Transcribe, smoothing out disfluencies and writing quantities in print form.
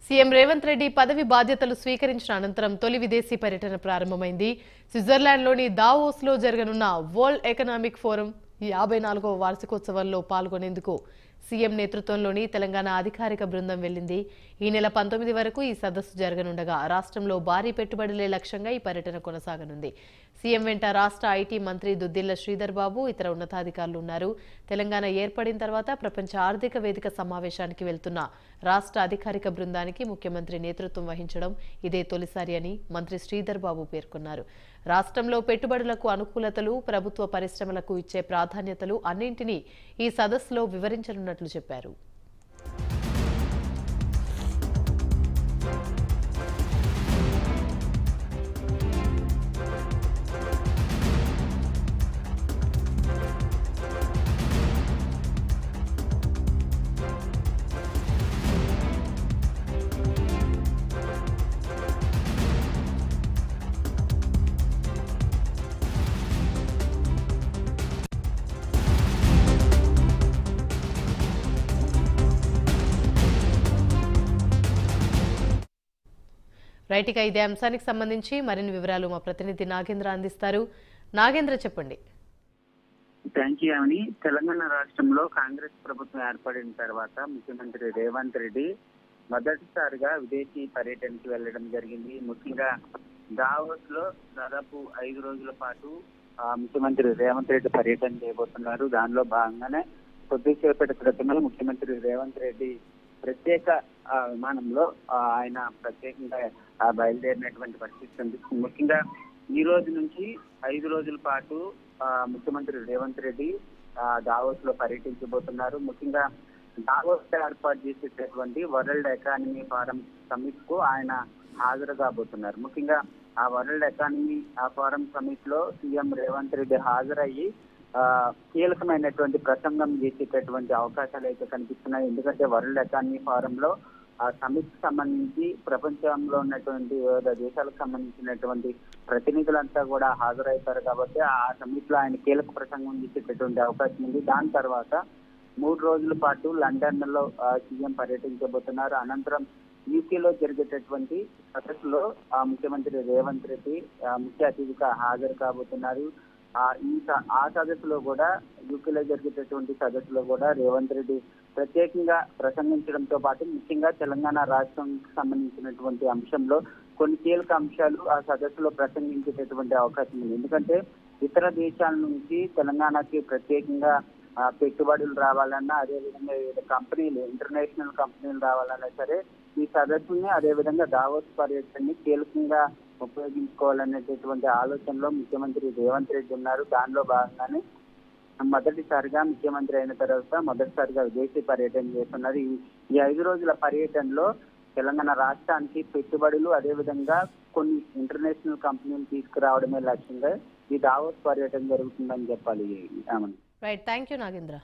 CM Revanth Reddy పదవి బాధ్యతలు స్వీకరించిన అనంతరం తొలి విదేశీ పర్యటన ప్రారంభమైంది. స్విట్జర్లాండ్లోని దావోస్లో జరగనున్న వరల్డ్ ఎకనామిక్ ఫోరం 54వ వార్షికోత్సవంలో పాల్గొనేందుకు సీఎం నేతృత్వంలోని తెలంగాణ అధికారిక బృందం వెళ్లింది. ఈ నెల 19 వరకు ఈ సదస్సు జరగనుండగా రాష్ట్రంలో భారీ పెట్టుబడులే లక్ష్యంగా ఈ పర్యటన కొనసాగనుంది. సీఎం వెంట రాష్ట్ర ఐటీ మంత్రి దుద్దిళ్ల శ్రీధర్ బాబు, ఇతర ఉన్నతాధికారులు ఉన్నారు. తెలంగాణ ఏర్పడిన తర్వాత ప్రపంచ ఆర్థిక వేదిక సమావేశానికి వెళ్తున్న రాష్ట్ర అధికారిక బృందానికి ముఖ్యమంత్రి నేతృత్వం వహించడం ఇదే తొలిసారి అని మంత్రి శ్రీధర్ బాబు పేర్కొన్నారు. రాష్ట్రంలో పెట్టుబడులకు అనుకూలతలు, ప్రభుత్వ పరిశ్రమలకు ఇచ్చే ప్రాధాన్యతలు అన్నింటినీ ఈ సదస్సులో వివరించనున్నట్లు చెప్పారు. రైట్, ఇక ఇదే అంశానికి సంబంధించి మరిన్ని వివరాలు మా ప్రతినిధి నాగేంద్ర అందిస్తారు. నాగేంద్ర, చెప్పండి. థ్యాంక్ యూ అని. తెలంగాణ రాష్ట్రంలో కాంగ్రెస్ ప్రభుత్వం ఏర్పడిన తర్వాత ముఖ్యమంత్రి రేవంత్ రెడ్డి మొదటిసారిగా విదేశీ పర్యటనకి వెళ్లడం జరిగింది. ముఖ్యంగా దావోస్ లో దాదాపు 5 రోజుల పాటు ముఖ్యమంత్రి రేవంత్ రెడ్డి పర్యటన చేయబోతున్నారు. దానిలో భాగంగానే కొద్దిసేపటి క్రితమే ముఖ్యమంత్రి రేవంత్ రెడ్డి ప్రత్యేక విమానంలో ఆయన ప్రత్యేకంగా బయలుదేరినటువంటి పరిస్థితి ఉంది. ముఖ్యంగా ఈ రోజు నుంచి 5 రోజుల పాటు ముఖ్యమంత్రి రేవంత్ రెడ్డి దావోస్ లో పర్యటించబోతున్నారు. ముఖ్యంగా దావోస్ ఏర్పాటు చేసేటటువంటి వరల్డ్ ఎకానమీ ఫోరం సమిట్ కు ఆయన హాజరు కాబోతున్నారు. ముఖ్యంగా ఆ వరల్డ్ ఎకానమీ ఫోరం సమిట్ లో సీఎం రేవంత్ రెడ్డి హాజరయ్యి కీలకమైనటువంటి ప్రసంగం చేసేటటువంటి అవకాశాలు అయితే కనిపిస్తున్నాయి. ఎందుకంటే వరల్డ్ ఎకానమీ ఫోరంలో ఆ సమిట్ సంబంధించి ప్రపంచంలో ఉన్నటువంటి వివిధ దేశాలకు సంబంధించినటువంటి ప్రతినిధులంతా కూడా హాజరవుతారు. కాబట్టి ఆ సమిట్ లో ఆయన కీలక ప్రసంగం చేసేటటువంటి అవకాశం ఉంది. దాని తర్వాత 3 రోజుల పాటు లండన్ లో సీఎం పర్యటించబోతున్నారు. అనంతరం యూకేలో జరిగేటటువంటి సదస్సులో ముఖ్యమంత్రి రేవంత్ రెడ్డి ముఖ్య అతిథిగా హాజరు కాబోతున్నారు. ఆ సదస్సులో కూడా యూకేలో జరిగేటటువంటి సదస్సులో కూడా రేవంత్ రెడ్డి ప్రత్యేకంగా ప్రసంగించడంతో పాటు ముఖ్యంగా తెలంగాణ రాష్ట్రానికి సంబంధించినటువంటి అంశంలో కొన్ని కీలక అంశాలు ఆ సదస్సులో ప్రసంగించేటటువంటి అవకాశం ఉంది. ఎందుకంటే ఇతర దేశాల నుంచి తెలంగాణకి ప్రత్యేకంగా పెట్టుబడులు రావాలన్నా, అదేవిధంగా వివిధ కంపెనీలు, ఇంటర్నేషనల్ కంపెనీలు రావాలన్నా సరే ఈ సదస్సుని అదేవిధంగా దావోస్ పర్యటనని కీలకంగా ఉపయోగించుకోవాలనేటటువంటి ఆలోచనలో ముఖ్యమంత్రి రేవంత్ రెడ్డి ఉన్నారు. దానిలో భాగంగానే మొదటిసారిగా ముఖ్యమంత్రి అయిన తర్వాత మొదటిసారిగా విదేశీ పర్యటన చేస్తున్నారు. ఈ 5 రోజుల పర్యటనలో తెలంగాణ రాష్ట్రానికి పెట్టుబడులు, అదేవిధంగా కొన్ని ఇంటర్నేషనల్ కంపెనీలు తీసుకురావడమే లక్ష్యంగా ఈ దావోస్ పర్యటన జరుగుతుందని చెప్పాలి. Right, thank you Nagendra.